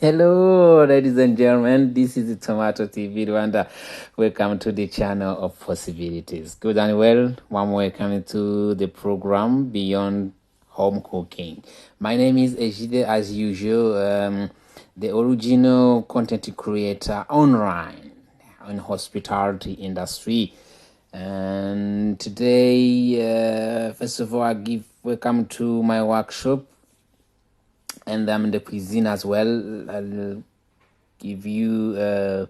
Hello, ladies and gentlemen. This is the Tomato TV Rwanda. Welcome to the channel of possibilities. Good and well. Warm welcome to the program Beyond Home Cooking. My name is Ejide, as usual, the original content creator online in hospitality industry. And today, first of all, I give welcome to my workshop, and I'm in the cuisine as well. I'll give you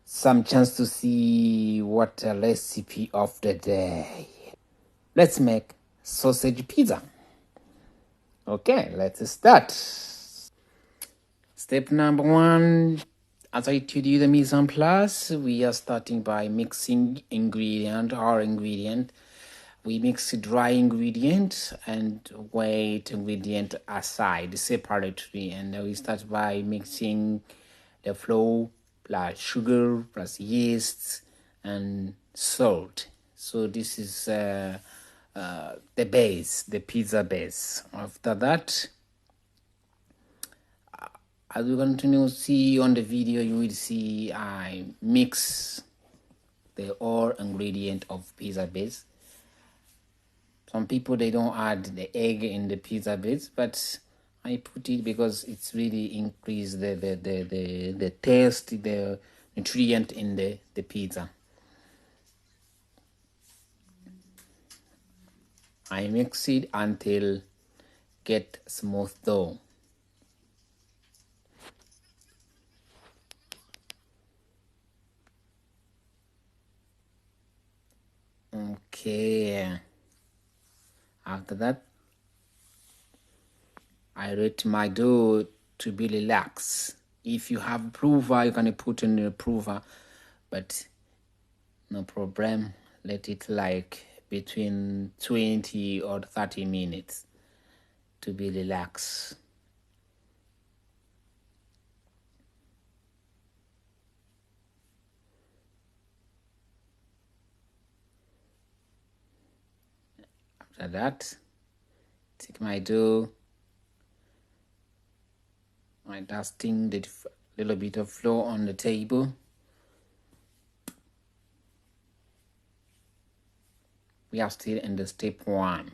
some chance to see what a recipe of the day. Let's make sausage pizza. Okay, let's start. Step number one, as I told you, the mise en place. We are starting by mixing ingredient. We mix dry ingredient and wet ingredient aside separately, and we start by mixing the flour plus sugar plus yeast and salt. So this is the base, the pizza base. After that, as we're going to see on the video, you will see I mix the all ingredient of pizza base. Some people, they don't add the egg in the pizza base, but I put it because it's really increase the taste, the nutrient in the pizza. I mix it until get smooth dough. Okay. After that, I let my dough to be relaxed. If you have prover, you can put in the prover, but no problem. Let it like between 20 or 30 minutes to be relaxed. After that, take my dough, my dusting the little bit of flour on the table. We are still in the step one.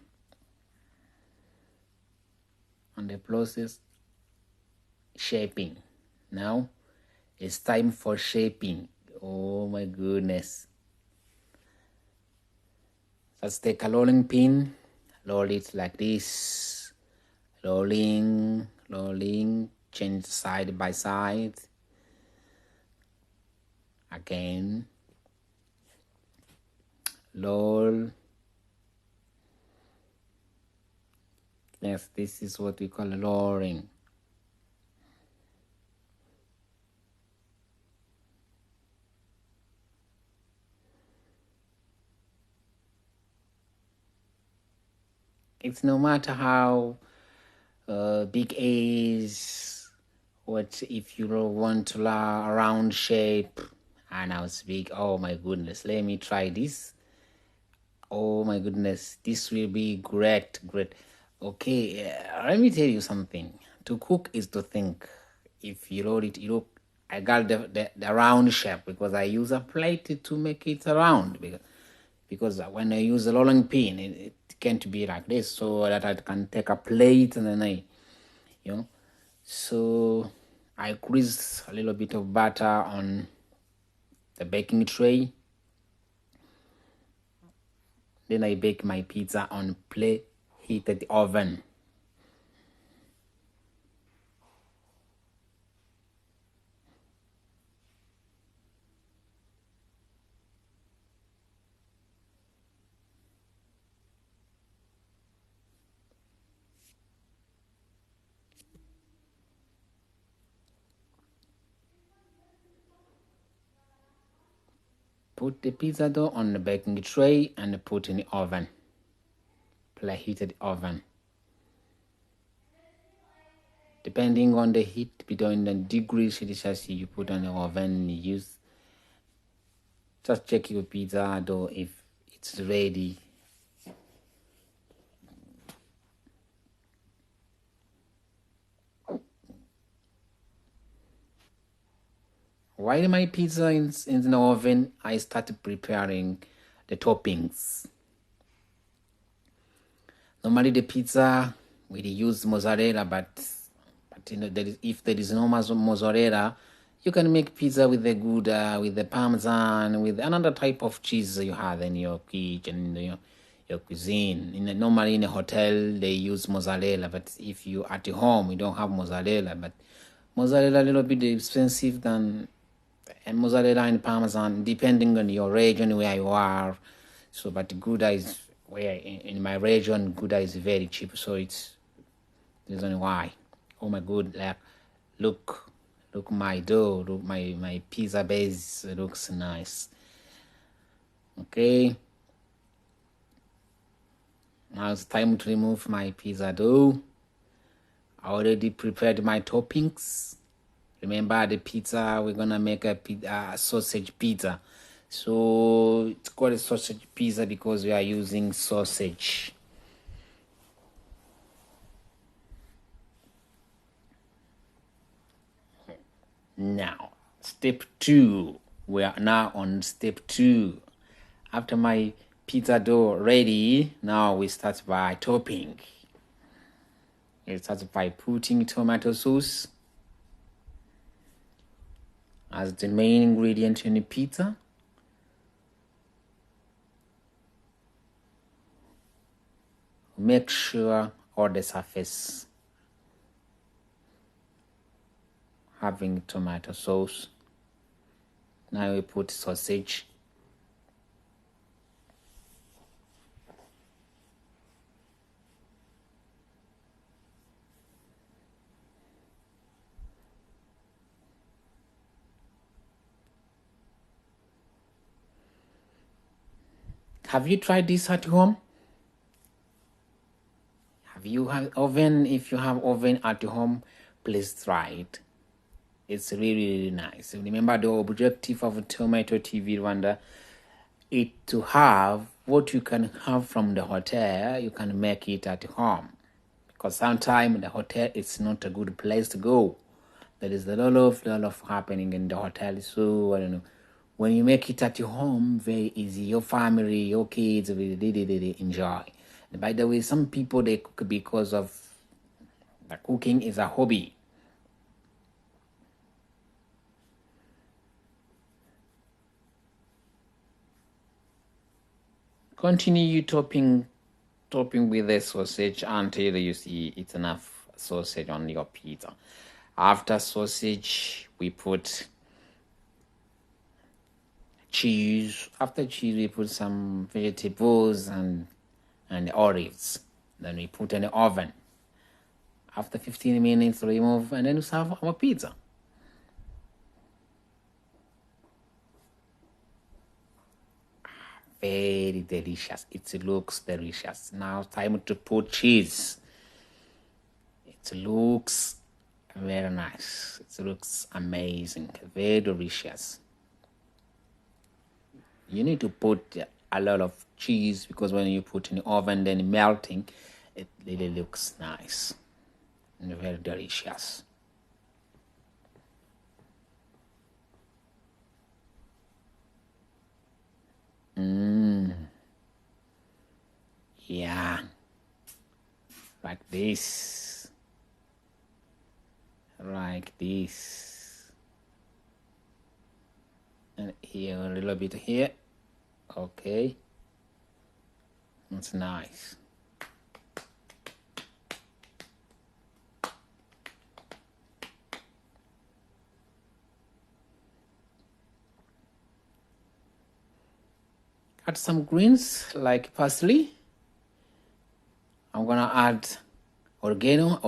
On the process, shaping. Now it's time for shaping. Oh my goodness. Let's take a rolling pin, roll it like this, rolling, change side by side. Again, roll. Yes, this is what we call rolling. It's no matter how big is, what if you want to a round shape, and now it's big. Oh my goodness, let me try this. Oh my goodness, this will be great. Okay, let me tell you something. To cook is to think. If you roll it, I got the round shape because I use a plate to make it round. Because when I use a rolling pin, it can't be like this, so that I can take a plate and then so I grease a little bit of butter on the baking tray. Then I bake my pizza on preheated oven. Put the pizza dough on the baking tray and put in the oven, preheated oven. Depending on the heat, between the degrees Celsius you put on the oven, you use. Just check your pizza dough if it's ready. while my pizza is in the oven, I started preparing the toppings. Normally the pizza we use mozzarella, but if there is no mozzarella, you can make pizza with the Gouda, with the Parmesan, with another type of cheese you have in your kitchen, your cuisine. Normally in a hotel they use mozzarella, but if you at home you don't have mozzarella, but mozzarella a little bit expensive than mozzarella and Parmesan, depending on your region where you are. So, but Gouda is where in my region Gouda is very cheap, so it's the reason why. Oh my god, like look my dough, look my pizza base looks nice. Okay, now it's time to remove my pizza dough. I already prepared my toppings. Remember the pizza, we're gonna make a sausage pizza. So it's called a sausage pizza because we are using sausage. Now, step 2. We are now on step 2. After my pizza dough ready, now we start by topping. It starts by putting tomato sauce as the main ingredient in the pizza. Make sure all the surface having tomato sauce. Now we put sausage. Have you tried this at home? Have you have oven? If you have oven at home, please try it. It's really nice. Remember the objective of Tomato TV Rwanda is to have what you can have from the hotel, you can make it at home. Because sometimes the hotel is not a good place to go. There is a lot of happening in the hotel. So I don't know. When you make it at your home, very easy. Your family, your kids will really enjoy. And by the way, some people they cook because of the cooking is a hobby. Continue topping with the sausage until you see it's enough sausage on your pizza. After sausage, we put cheese. After cheese, we put some vegetables and olives. Then we put in the oven. After 15 minutes, remove and then we serve our pizza. Very delicious. It looks delicious. Now time to put cheese. It looks very nice. It looks amazing. Very delicious. You need to put a lot of cheese because when you put in the oven, then melting, it really looks nice and very delicious. Yeah, like this, and here a little bit here. Okay, that's nice. Add some greens like parsley. I'm gonna add oregano,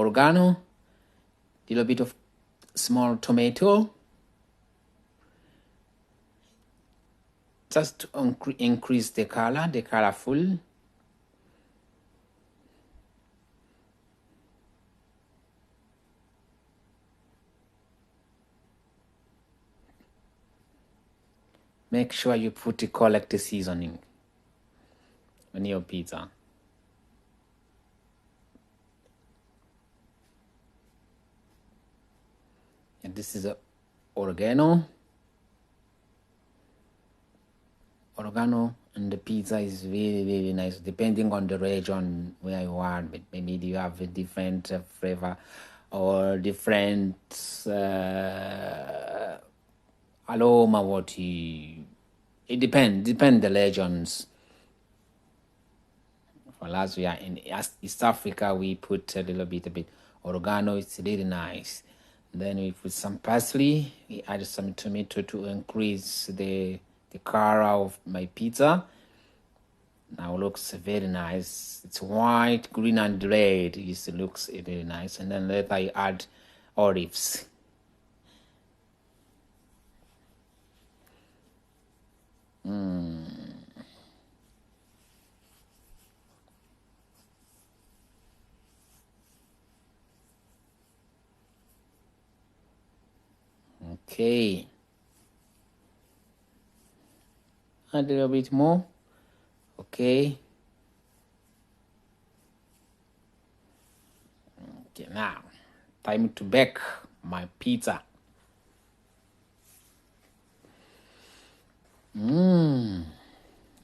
little bit of small tomato, just to increase the color, the colorful. Make sure you put the correct seasoning on your pizza. And this is oregano. oregano and the pizza is really, really nice, depending on the region where you are. But maybe you have a different flavor or different aroma. It depends the regions. For us, we are in East Africa, we put a bit oregano. It's really nice. Then we put some parsley. We add some tomato to increase the color of my pizza. Now it looks very nice. It's white, green, and red. It looks really nice. And then later I add olives. Okay. Add a little bit more. Okay. Okay, now time to bake my pizza.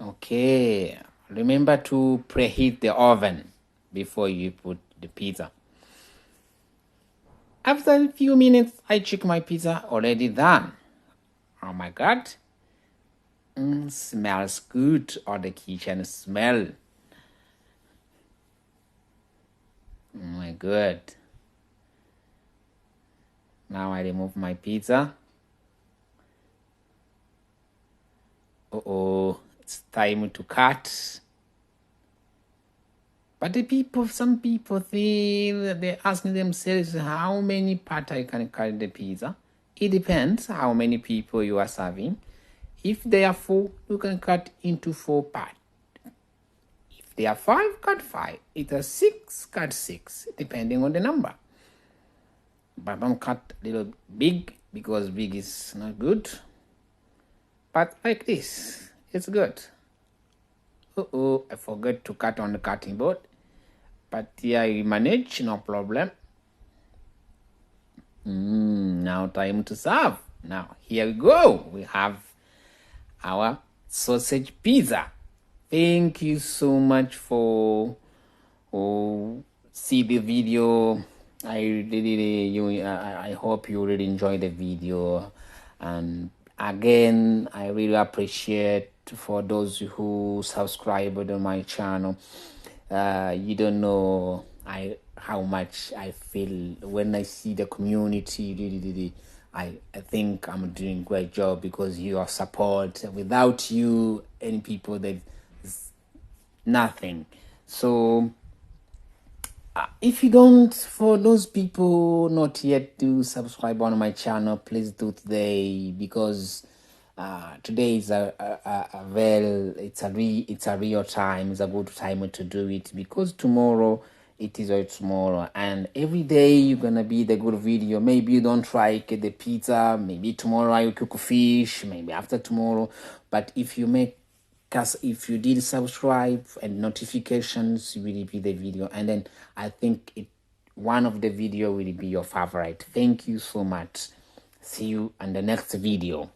Okay. Remember to preheat the oven before you put the pizza. After a few minutes, I check my pizza already done. Oh my God. Smells good, or the kitchen smell. Oh my God. Now I remove my pizza. It's time to cut. But some people think, they're asking themselves how many parts I can cut the pizza. It depends how many people you are serving. If there are 4, you can cut into 4 parts. If there are 5, cut 5. If there are 6, cut 6, depending on the number. But don't cut a little big, because big is not good. But like this, it's good. I forgot to cut on the cutting board. But yeah, we manage, no problem. Now time to serve. Now here we go. We have our sausage pizza. Thank you so much for see the video. I hope you really enjoy the video. And again, I really appreciate for those who subscribed on my channel. You don't know how much I feel when I see the community. Really, I think I'm doing a great job because your support. Without you, any people, there's nothing. So if you don't, for those people not yet to subscribe on my channel, please do today, because today is it's a real time. It's a good time to do it, because tomorrow it is all tomorrow, and every day you're gonna be the good video. Maybe you don't try get the pizza, maybe tomorrow I will cook fish, maybe after tomorrow. But if you make, because if you did subscribe and notifications, you will be the video, and then I think one of the video will be your favorite. Thank you so much. See you in the next video.